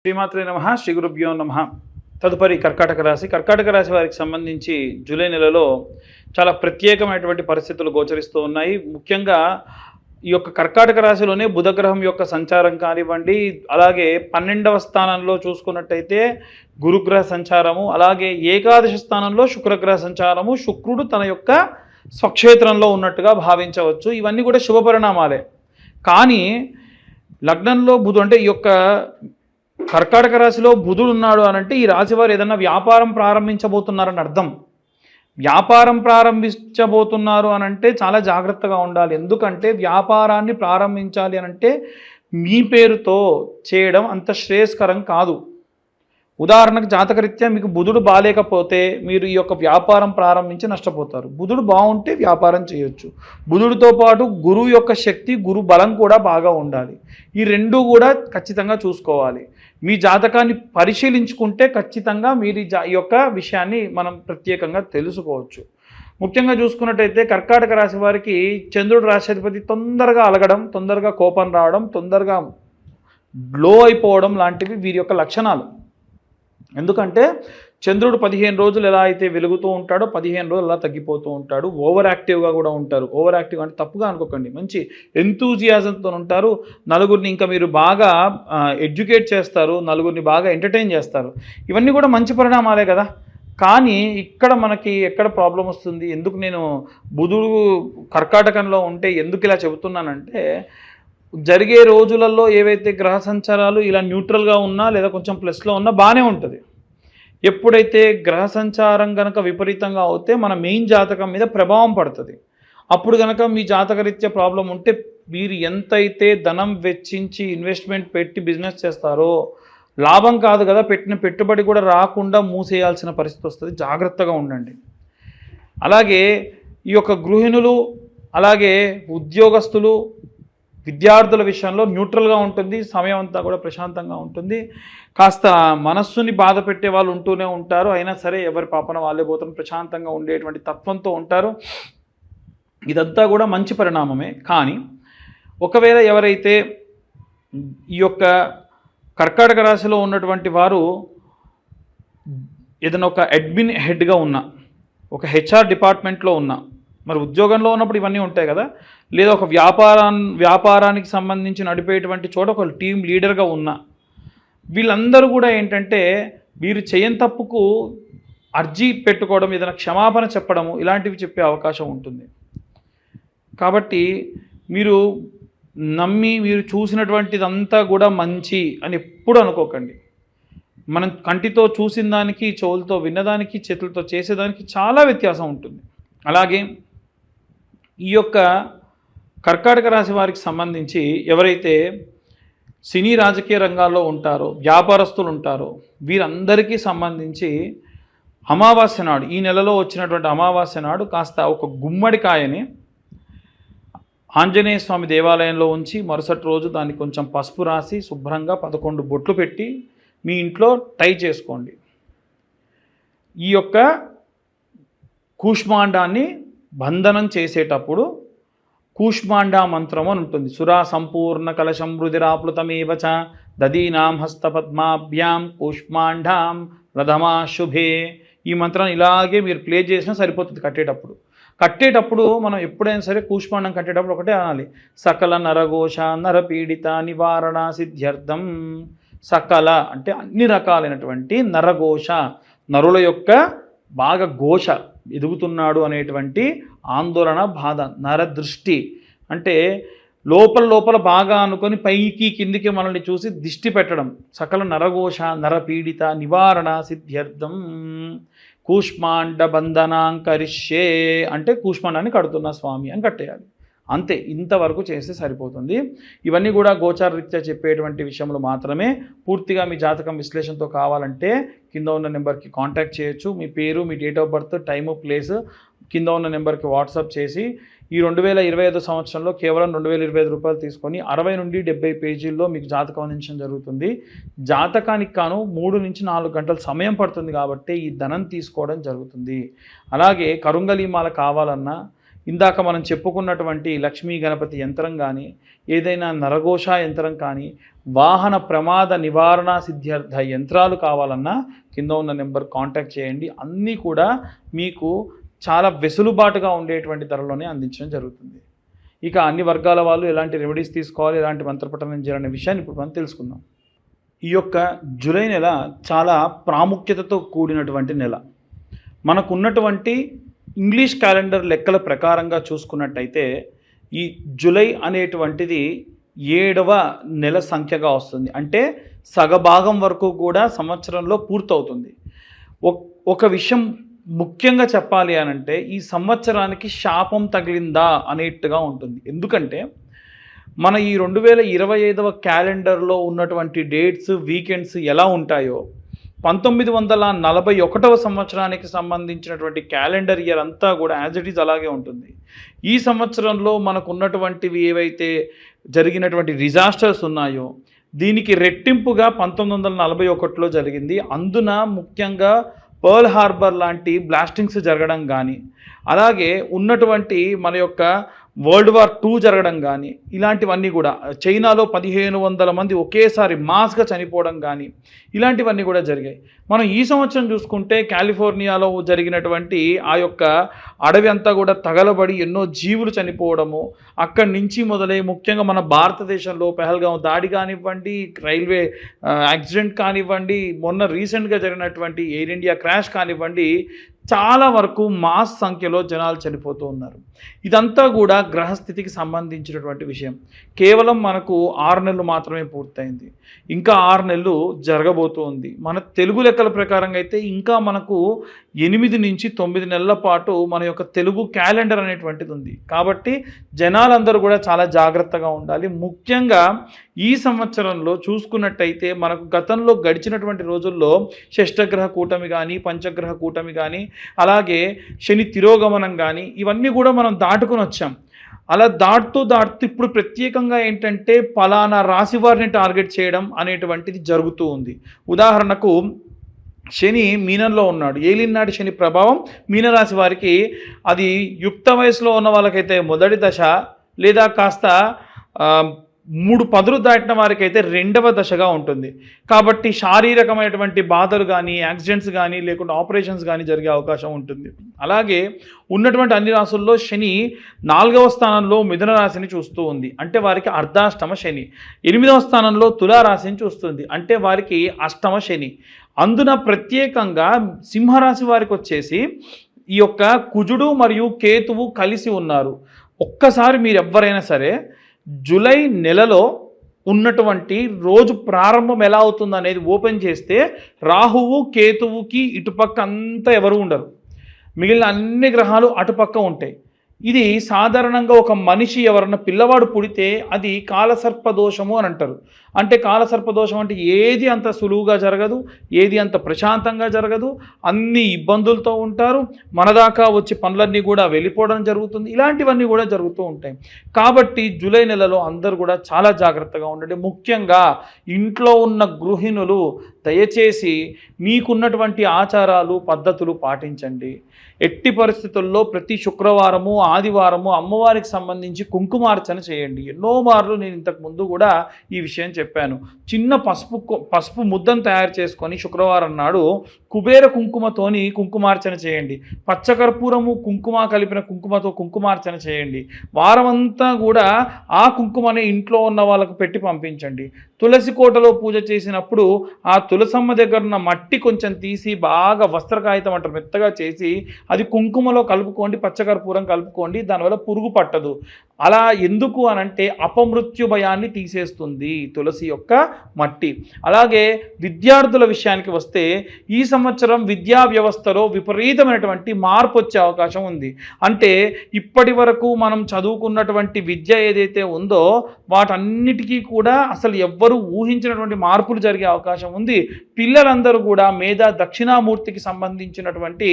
శ్రీమాత్రే నమః శ్రీ గురుభ్యో నమః. తదుపరి కర్కాటక రాశి వారికి సంబంధించి జూలై నెలలో చాలా ప్రత్యేకమైనటువంటి పరిస్థితులు గోచరిస్తూ ఉన్నాయి. ముఖ్యంగా ఈ యొక్క కర్కాటక రాశిలోనే బుధగ్రహం యొక్క సంచారం కానివ్వండి, అలాగే 12వ స్థానంలో చూసుకున్నట్టయితే గురుగ్రహ సంచారము, అలాగే ఏకాదశి స్థానంలో శుక్రగ్రహ సంచారము, శుక్రుడు తన యొక్క స్వక్షేత్రంలో ఉన్నట్టుగా భావించవచ్చు. ఇవన్నీ కూడా శుభ పరిణామాలే. కానీ లగ్నంలో బుధుడు అంటే ఈ యొక్క కర్కాటక రాశిలో బుధుడు ఉన్నాడు అనంటే ఈ రాశి వారు ఏదన్నా వ్యాపారం ప్రారంభించబోతున్నారని అర్థం. వ్యాపారం ప్రారంభించబోతున్నారు అనంటే చాలా జాగ్రత్తగా ఉండాలి. ఎందుకంటే వ్యాపారాన్ని ప్రారంభించాలి అనంటే మీ పేరుతో చేయడం అంత శ్రేయస్కరం కాదు. ఉదాహరణకు జాతకరీత్యా మీకు బుధుడు బాలేకపోతే మీరు ఈ యొక్క వ్యాపారం ప్రారంభించి నష్టపోతారు. బుధుడు బాగుంటే వ్యాపారం చేయొచ్చు. బుధుడితో పాటు గురువు యొక్క శక్తి, గురు బలం కూడా బాగా ఉండాలి. ఈ రెండూ కూడా ఖచ్చితంగా చూసుకోవాలి. మీ జాతకాన్ని పరిశీలించుకుంటే ఖచ్చితంగా మీరు ఈ యొక్క విషయాన్ని మనం ప్రత్యేకంగా తెలుసుకోవచ్చు. ముఖ్యంగా చూసుకున్నట్టయితే కర్కాటక రాశి వారికి చంద్రుడు రాశిధిపతి తొందరగా అలగడం, తొందరగా కోపం రావడం, తొందరగా గ్లో అయిపోవడం లాంటివి వీరి యొక్క లక్షణాలు. ఎందుకంటే చంద్రుడు 15 రోజులు ఎలా అయితే వెలుగుతూ ఉంటాడో 15 రోజులు అలా తగ్గిపోతూ ఉంటాడు. ఓవర్ యాక్టివ్గా కూడా ఉంటారు. ఓవర్ యాక్టివ్ అంటే తప్పుగా అనుకోకండి, మంచి ఎంతూజియాజంతో ఉంటారు. నలుగురిని ఇంకా మీరు బాగా ఎడ్యుకేట్ చేస్తారు, నలుగురిని బాగా ఎంటర్టైన్ చేస్తారు. ఇవన్నీ కూడా మంచి పరిణామాలే కదా. కానీ ఇక్కడ మనకి ఎక్కడ ప్రాబ్లం వస్తుంది, ఎందుకు నేను బుధుడు కర్కాటకంలో ఉంటే ఎందుకు ఇలా చెబుతున్నానంటే, జరిగే రోజులలో ఏవైతే గ్రహ సంచారాలు ఇలా న్యూట్రల్గా ఉన్నా లేదా కొంచెం ప్లస్లో ఉన్నా బాగానే ఉంటుంది. ఎప్పుడైతే గ్రహ సంచారం కనుక విపరీతంగా అవుతే మన మెయిన్ జాతకం మీద ప్రభావం పడుతుంది. అప్పుడు కనుక మీ జాతకరీత్యా ప్రాబ్లం ఉంటే మీరు ఎంతైతే ధనం వెచ్చించి ఇన్వెస్ట్మెంట్ పెట్టి బిజినెస్ చేస్తారో లాభం కాదు కదా, పెట్టిన పెట్టుబడి కూడా రాకుండా మూసేయాల్సిన పరిస్థితి వస్తుంది. జాగ్రత్తగా ఉండండి. అలాగే ఈ యొక్క గృహిణులు, అలాగే ఉద్యోగస్తులు, విద్యార్థుల విషయంలో న్యూట్రల్గా ఉంటుంది. సమయం అంతా కూడా ప్రశాంతంగా ఉంటుంది. కాస్త మనస్సుని బాధ పెట్టే వాళ్ళు ఉంటూనే ఉంటారు. అయినా సరే ఎవరి పాపన వాళ్ళే పోతారు, ప్రశాంతంగా ఉండేటువంటి తత్వంతో ఉంటారు. ఇదంతా కూడా మంచి పరిణామమే. కానీ ఒకవేళ ఎవరైతే ఈ యొక్క కర్కాటక రాశిలో ఉన్నటువంటి వారు ఏదైనా ఒక అడ్మిన్ హెడ్గా ఉన్నా, ఒక హెచ్ఆర్ డిపార్ట్మెంట్లో ఉన్నా, మరి ఉద్యోగంలో ఉన్నప్పుడు ఇవన్నీ ఉంటాయి కదా, లేదా ఒక వ్యాపారానికి సంబంధించి నడిపేటువంటి చోట ఒక టీం లీడర్గా ఉన్నా, వీళ్ళందరూ కూడా ఏంటంటే వీరు చేయని తప్పుకు అర్జీ పెట్టుకోవడం, ఏదైనా క్షమాపణ చెప్పడము, ఇలాంటివి చెప్పే అవకాశం ఉంటుంది. కాబట్టి మీరు నమ్మి మీరు చూసినటువంటిదంతా కూడా మంచి అని ఎప్పుడు అనుకోకండి. మనం కంటితో చూసిన దానికి, చెవులతో విన్నదానికి, చేతులతో చేసేదానికి చాలా వ్యత్యాసం ఉంటుంది. అలాగే ఈ యొక్క కర్కాటక రాశి వారికి సంబంధించి ఎవరైతే సినీ రాజకీయ రంగాల్లో ఉంటారో, వ్యాపారస్తులు ఉంటారో, వీరందరికీ సంబంధించి అమావాస్య నాడు, ఈ నెలలో వచ్చినటువంటి అమావాస్య నాడు కాస్త ఒక గుమ్మడికాయని ఆంజనేయ స్వామి దేవాలయంలో ఉంచి మరుసటి రోజు దాన్ని కొంచెం పసుపు రాసి శుభ్రంగా 11 బొట్లు పెట్టి మీ ఇంట్లో టై చేసుకోండి. ఈ యొక్క కూష్మాండాన్ని బంధనం చేసేటప్పుడు కూష్మాండా మంత్రం అని ఉంటుంది. సురా సంపూర్ణ కలశం రుధిరాప్లుతమేవచ దదీనాం హస్తపద్మాభ్యాం కూష్మాండాం రథమా శుభే. ఈ మంత్రాన్ని ఇలాగే మీరు ప్లే చేసినా సరిపోతుంది. కట్టేటప్పుడు మనం ఎప్పుడైనా సరే కూష్మాండం కట్టేటప్పుడు ఒకటే అనాలి, సకల నరఘోష నరపీడిత నివారణ సిద్ధ్యర్థం. సకల అంటే అన్ని రకాలైనటువంటి నరఘోష, నరుల యొక్క బాగా ఘోష ఎదుగుతున్నాడు అనేటువంటి ఆందోళన, బాధ, నరదృష్టి అంటే లోపల బాగా అనుకొని పైకి కిందికి మనల్ని చూసి దిష్టి పెట్టడం. సకల నరఘోష నరపీడిత నివారణ సిద్ధ్యర్థం కూష్మాండ బంధనాంకరిష్యే అంటే కూష్మాండాన్ని కడుతున్నా స్వామి అని కట్టేయాలి. అంతే, ఇంతవరకు చేస్తే సరిపోతుంది. ఇవన్నీ కూడా గోచారరీత్యా చెప్పేటువంటి విషయంలో మాత్రమే. పూర్తిగా మీ జాతకం విశ్లేషణతో కావాలంటే కింద ఉన్న నెంబర్కి కాంటాక్ట్ చేయొచ్చు. మీ పేరు, మీ date of birth, time, place కింద ఉన్న నెంబర్కి వాట్సాప్ చేసి ఈ 2025 సంవత్సరంలో కేవలం 2025 రూపాయలు తీసుకొని 60 నుండి 70 పేజీల్లో మీకు జాతకం అందించడం జరుగుతుంది. జాతకానికి కాను 3 నుంచి 4 గంటల సమయం పడుతుంది కాబట్టి ఈ ధనం తీసుకోవడం జరుగుతుంది. అలాగే కరుంగలీమాల కావాలన్నా, ఇందాక మనం చెప్పుకున్నటువంటి లక్ష్మీ గణపతి యంత్రం కానీ, ఏదైనా నరఘోష యంత్రం కానీ, వాహన ప్రమాద నివారణ సిద్ధ్యర్థ యంత్రాలు కావాలన్నా కింద ఉన్న నెంబర్ కాంటాక్ట్ చేయండి. అన్నీ కూడా మీకు చాలా వెసులుబాటుగా ఉండేటువంటి ధరలోనే అందించడం జరుగుతుంది. ఇక అన్ని వర్గాల వాళ్ళు ఎలాంటి రెమెడీస్ తీసుకోవాలి, ఎలాంటి మంత్రపఠనం చేయాలనే విషయాన్ని ఇప్పుడు మనం తెలుసుకుందాం. ఈ యొక్క జూలై నెల చాలా ప్రాముఖ్యతతో కూడినటువంటి నెల. మనకున్నటువంటి ఇంగ్లీష్ క్యాలెండర్ లెక్కల ప్రకారంగా చూసుకున్నట్టయితే ఈ జూలై అనేటువంటిది 7వ నెల సంఖ్యగా వస్తుంది. అంటే సగభాగం వరకు కూడా సంవత్సరంలో పూర్తవుతుంది. ఒక విషయం ముఖ్యంగా చెప్పాలి అనంటే ఈ సంవత్సరానికి శాపం తగిలిందా అనేట్టుగా ఉంటుంది. ఎందుకంటే మన ఈ 2025వ క్యాలెండర్లో ఉన్నటువంటి డేట్స్, వీకెండ్స్ ఎలా ఉంటాయో 1941వ సంవత్సరానికి సంబంధించినటువంటి క్యాలెండర్ ఇయర్ అంతా కూడా యాజ్ ఇట్ ఈజ్ అలాగే ఉంటుంది. ఈ సంవత్సరంలో మనకు ఉన్నటువంటివి ఏవైతే జరిగినటువంటి డిజాస్టర్స్ ఉన్నాయో దీనికి రెట్టింపుగా 1941లో జరిగింది. అందున ముఖ్యంగా పర్ల్ హార్బర్ లాంటి బ్లాస్టింగ్స్ జరగడం కానీ, అలాగే ఉన్నటువంటి మన యొక్క వరల్డ్ వార్ 2 జరగడం కానీ, ఇలాంటివన్నీ కూడా చైనాలో 1500 మంది ఒకేసారి మాస్గా చనిపోవడం కానీ ఇలాంటివన్నీ కూడా జరిగాయి. మనం ఈ సంవత్సరం చూసుకుంటే కాలిఫోర్నియాలో జరిగినటువంటి ఆ యొక్క అడవి అంతా కూడా తగలబడి ఎన్నో జీవులు చనిపోవడము, అక్కడి నుంచి మొదలై ముఖ్యంగా మన భారతదేశంలో పెహల్గాం దాడి కానివ్వండి, రైల్వే యాక్సిడెంట్ కానివ్వండి, మొన్న రీసెంట్గా జరిగినటువంటి ఎయిర్ ఇండియా క్రాష్ కానివ్వండి, చాలా వరకు మాస్ సంఖ్యలో జనాలు చనిపోతూ ఉన్నారు. ఇదంతా కూడా గ్రహస్థితికి సంబంధించినటువంటి విషయం. కేవలం మనకు 6 నెలలు మాత్రమే పూర్తయింది, ఇంకా 6 నెలలు జరగబోతూ ఉంది. మన తెలుగు లెక్కల ప్రకారంగా అయితే ఇంకా మనకు 8 నుంచి 9 నెలల పాటు మన యొక్క తెలుగు క్యాలెండర్ అనేటువంటిది ఉంది. కాబట్టి జనాలందరూ కూడా చాలా జాగ్రత్తగా ఉండాలి. ముఖ్యంగా ఈ సంవత్సరంలో చూసుకున్నట్టయితే మనకు గతంలో గడిచినటువంటి రోజుల్లో షష్టగ్రహ కూటమి కానీ, పంచగ్రహ కూటమి కానీ, అలాగే శని తిరోగమనం కానీ ఇవన్నీ కూడా మనం దాటుకుని వచ్చాం. అలా దాటుతూ ఇప్పుడు ప్రత్యేకంగా ఏంటంటే ఫలానా రాశి వారిని టార్గెట్ చేయడం అనేటువంటిది జరుగుతూ ఉంది. ఉదాహరణకు శని మీనంలో ఉన్నాడు, ఏలినాటి శని ప్రభావం మీనరాశి వారికి అది యుక్త వయసులో ఉన్న వాళ్ళకైతే మొదటి దశ, లేదా కాస్త 3 పదులు దాటిన వారికైతే 2వ దశగా ఉంటుంది. కాబట్టి శారీరకమైనటువంటి బాధలు కానీ, యాక్సిడెంట్స్ కానీ, లేకుంటే ఆపరేషన్స్ కానీ జరిగే అవకాశం ఉంటుంది. అలాగే ఉన్నటువంటి అన్ని రాశుల్లో శని 4వ స్థానంలో మిథున రాశిని చూస్తూ ఉంది, అంటే వారికి అర్ధాష్టమ శని. 8వ స్థానంలో తులారాశిని చూస్తుంది, అంటే వారికి అష్టమ శని. అందున ప్రత్యేకంగా సింహరాశి వారికి వచ్చేసి ఈ యొక్క కుజుడు మరియు కేతువు కలిసి ఉన్నారు. ఒక్కసారి మీరు ఎవ్వరైనా సరే జూలై నెలలో ఉన్నటువంటి రోజు ప్రారంభం ఎలా అవుతుంది అనేది ఓపెన్ చేస్తే రాహువు కేతువుకి ఇటుపక్క అంతా ఎవరు ఉండరు, మిగిలిన అన్ని గ్రహాలు అటుపక్క ఉంటాయి. ఇది సాధారణంగా ఒక మనిషి ఎవరన్నా పిల్లవాడు పుడితే అది కాలసర్పదోషము అని అంటారు. అంటే కాలసర్పదోషం అంటే ఏది అంత సులువుగా జరగదు, ఏది అంత ప్రశాంతంగా జరగదు, అన్ని ఇబ్బందులతో ఉంటారు, మనదాకా వచ్చి పనులన్నీ కూడా వెళ్ళిపోవడం జరుగుతుంది, ఇలాంటివన్నీ కూడా జరుగుతూ ఉంటాయి. కాబట్టి జూలై నెలలో అందరూ కూడా చాలా జాగ్రత్తగా ఉండండి. ముఖ్యంగా ఇంట్లో ఉన్న గృహిణులు దయచేసి మీకున్నటువంటి ఆచారాలు పద్ధతులు పాటించండి. ఎట్టి పరిస్థితుల్లో ప్రతి శుక్రవారము, ఆదివారము అమ్మవారికి సంబంధించి కుంకుమార్చన చేయండి. ఎన్నో మార్లు నేను ఇంతకు ముందు కూడా ఈ విషయం చెప్పాను. చిన్న పసుపు ముద్దను తయారు చేసుకొని శుక్రవారం నాడు కుబేర కుంకుమతోని కుంకుమార్చన చేయండి. పచ్చకర్పూరము కుంకుమ కలిపిన కుంకుమతో కుంకుమార్చన చేయండి. వారమంతా కూడా ఆ కుంకుమని ఇంట్లో ఉన్న వాళ్ళకు పెట్టి పంపించండి. తులసి కోటలో పూజ చేసినప్పుడు ఆ తులసమ్మ దగ్గర ఉన్న మట్టి కొంచెం తీసి బాగా వస్త్రకాయితం అంటారు మెత్తగా చేసి అది కుంకుమలో కలుపుకోండి, పచ్చకర్పూరం కలుపుకోండి, దానివల్ల పురుగు పట్టదు. అలా ఎందుకు అనంటే అపమృత్యు భయాన్ని తీసేస్తుంది తులసి యొక్క మట్టి. అలాగే విద్యార్థుల విషయానికి వస్తే ఈ సంవత్సరం విద్యా వ్యవస్థలో విపరీతమైనటువంటి మార్పు వచ్చే అవకాశం ఉంది. అంటే ఇప్పటి వరకు మనం చదువుకున్నటువంటి విద్య ఏదైతే ఉందో వాటన్నిటికీ కూడా అసలు ఎవ్వరూ ఊహించినటువంటి మార్పులు జరిగే అవకాశం ఉంది. పిల్లలందరూ కూడా మేధా దక్షిణామూర్తికి సంబంధించినటువంటి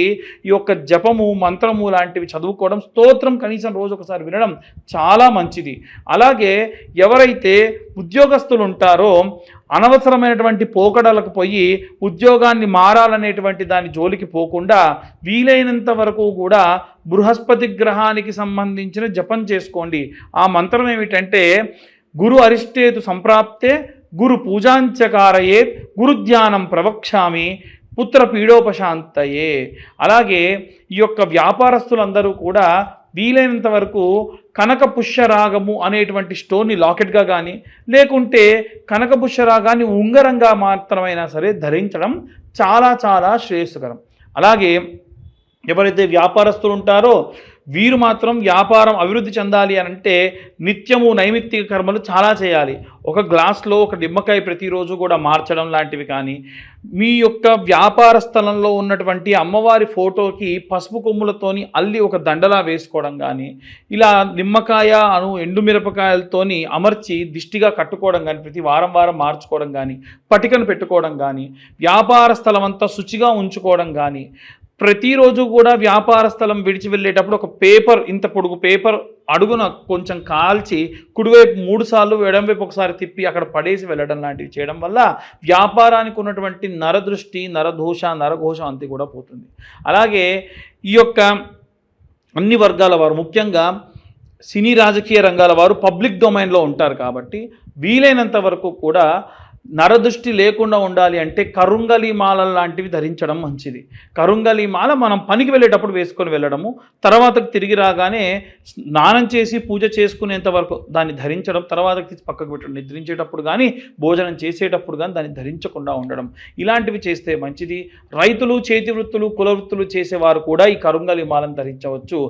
ఈ యొక్క జపము, మంత్రము లాంటివి చదువుకోవడం, స్తోత్రం కనీసం రోజు ఒకసారి వినడం చాలా మంచిది. అలాగే ఎవరైతే ఉద్యోగస్తులు ఉంటారో అనవసరమైనటువంటి పోకడలకు పోయి ఉద్యోగాన్ని మారాలనేటువంటి దాని జోలికి పోకుండా వీలైనంత వరకు కూడా బృహస్పతి గ్రహానికి సంబంధించిన జపం చేసుకోండి. ఆ మంత్రం ఏమిటంటే గురు అరిష్టేతు సంప్రాప్తే గురు పూజాంచకారయేత్ గురుధ్యానం ప్రవక్ష్యామి పుత్ర పీడోపశాంతయే. అలాగే ఈ యొక్క వ్యాపారస్తులందరూ కూడా వీలైనంత వరకు కనక పుష్యరాగము అనేటువంటి స్టోన్ని లాకెట్గా కానీ లేకుంటే కనక పుష్యరాగాన్ని ఉంగరంగా మాత్రమైనా సరే ధరించడం చాలా చాలా శ్రేయస్కరం. అలాగే ఎవరైతే వ్యాపారస్తులు ఉంటారో వీరు మాత్రం వ్యాపారం అభివృద్ధి చెందాలి అని అంటే నిత్యము నైమిత్తిక కర్మలు చాలా చేయాలి. ఒక గ్లాస్లో ఒక నిమ్మకాయ ప్రతిరోజు కూడా మార్చడం లాంటివి కానీ, మీ యొక్క వ్యాపార స్థలంలో ఉన్నటువంటి అమ్మవారి ఫోటోకి పసుపు కొమ్ములతోని అల్లి ఒక దండలా వేసుకోవడం కానీ, ఇలా నిమ్మకాయ ఎండుమిరపకాయలతోని అమర్చి దిష్టిగా కట్టుకోవడం కానీ, ప్రతి వారం వారం మార్చుకోవడం కానీ, పటికను పెట్టుకోవడం కానీ, వ్యాపార స్థలం అంతా శుచిగా ఉంచుకోవడం కానీ, ప్రతిరోజు కూడా వ్యాపార స్థలం విడిచి వెళ్ళేటప్పుడు ఒక పేపర్, ఇంత పొడుగు పేపర్ అడుగున కొంచెం కాల్చి కుడివైపు 3 సార్లు ఎడంవైపు ఒకసారి తిప్పి అక్కడ పడేసి వెళ్ళడం లాంటివి చేయడం వల్ల వ్యాపారానికి ఉన్నటువంటి నరదృష్టి, నరదోష, నరఘోషం అంతా కూడా పోతుంది. అలాగే ఈ యొక్క అన్ని వర్గాల వారు, ముఖ్యంగా సినీ రాజకీయ రంగాల వారు పబ్లిక్ డొమైన్లో ఉంటారు కాబట్టి వీలైనంత వరకు కూడా నరదృష్టి లేకుండా ఉండాలి అంటే కరుంగలి మాల లాంటివి ధరించడం మంచిది. కరుంగలి మాల మనం పనికి వెళ్ళేటప్పుడు వేసుకొని వెళ్ళడము, తర్వాత తిరిగి రాగానే స్నానం చేసి పూజ చేసుకునేంత వరకు దాన్ని ధరించడం, తర్వాత తీసి పక్కకు పెట్టడం, నిద్రించేటప్పుడు కానీ భోజనం చేసేటప్పుడు కానీ దాన్ని ధరించకుండా ఉండడం, ఇలాంటివి చేస్తే మంచిది. రైతులు, చేతి వృత్తులు, కుల వృత్తులు చేసేవారు కూడా ఈ కరుంగలి మాలను ధరించవచ్చు.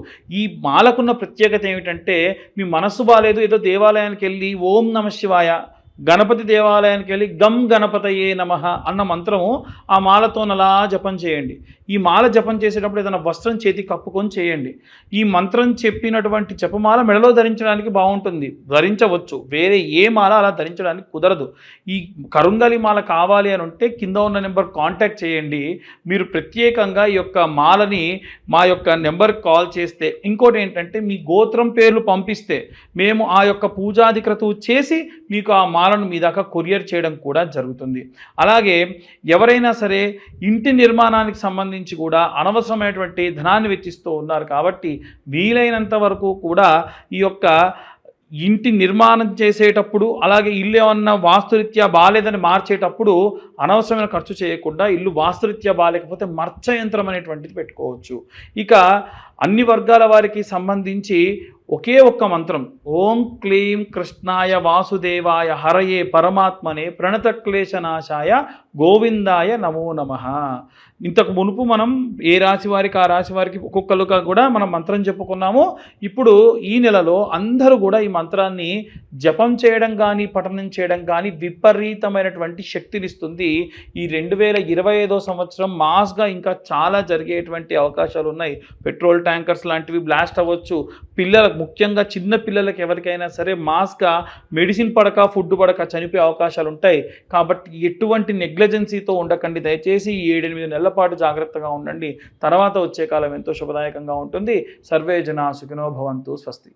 ఈ మాలకున్న ప్రత్యేకత ఏమిటంటే మీ మనస్సు బాలేదు, ఏదో దేవాలయానికి వెళ్ళి ఓం నమ శివాయ, గణపతి దేవాలయానికి వెళ్ళి గం గణపతయే నమః అన్న మంత్రము ఆ మాలతో అలా జపం చేయండి. ఈ మాల జపం చేసేటప్పుడు ఏదైనా వస్త్రం చేతి కప్పుకొని చేయండి. ఈ మంత్రం చెప్పినటువంటి జపమాల మెడలో ధరించడానికి బాగుంటుంది, ధరించవచ్చు. వేరే ఏ మాల అలా ధరించడానికి కుదరదు. ఈ కరుంగలి మాల కావాలి అని ఉంటే కింద ఉన్న నెంబర్ కాంటాక్ట్ చేయండి. మీరు ప్రత్యేకంగా ఈ యొక్క మాలని మా యొక్క నెంబర్కి కాల్ చేస్తే, ఇంకోటి ఏంటంటే మీ గోత్రం పేర్లు పంపిస్తే మేము ఆ యొక్క పూజాది క్రతువు చేసి మీకు ఆ మాలను మీ దాకా కొరియర్ చేయడం కూడా జరుగుతుంది. అలాగే ఎవరైనా సరే ఇంటి నిర్మాణానికి సంబంధించి కూడా అనవసరమైనటువంటి ధనాన్ని వెచ్చిస్తూ ఉన్నారు కాబట్టి వీలైనంత వరకు కూడా ఈ యొక్క ఇంటి నిర్మాణం చేసేటప్పుడు, అలాగే ఇల్లు ఏమన్నా వాస్తురీత్యా బాలేదని మార్చేటప్పుడు అనవసరమైన ఖర్చు చేయకుండా ఇల్లు వాస్తురీత్యా బాలేకపోతే మర్చ యంత్రం అనేటువంటిది పెట్టుకోవచ్చు. ఇక అన్ని వర్గాల వారికి సంబంధించి ఒకే ఒక్క మంత్రం, ఓం క్లీం కృష్ణాయ వాసుదేవాయ హరయే పరమాత్మనే ప్రణతక్లేశనాశాయ గోవిందాయ నమో నమః. ఇంతకు మునుపు మనం ఏ రాశి వారికి ఆ రాశి వారికి ఒక్కొక్కరుగా కూడా మనం మంత్రం చెప్పుకున్నాము. ఇప్పుడు ఈ నెలలో అందరూ కూడా ఈ మంత్రాన్ని జపం చేయడం కానీ పఠనం చేయడం కానీ విపరీతమైనటువంటి శక్తినిస్తుంది. ఈ 2025వ సంవత్సరం మాస్గా ఇంకా చాలా జరిగేటువంటి అవకాశాలు ఉన్నాయి. పెట్రోల్ ట్యాంకర్స్ లాంటివి బ్లాస్ట్ అవ్వచ్చు. పిల్లలకు, ముఖ్యంగా చిన్న పిల్లలకి ఎవరికైనా సరే మాస్గా మెడిసిన్ పడక, ఫుడ్ పడక చనిపోయే అవకాశాలు ఉంటాయి. కాబట్టి ఎటువంటి నెగ్లిజెన్సీతో ఉండకండి. దయచేసి ఈ 7-8 నెలల పాటు జాగ్రత్తగా ఉండండి. తర్వాత వచ్చే కాలం ఎంతో శుభదాయకంగా ఉంటుంది. సర్వే జనా సుఖినో భవంతు. స్వస్తి.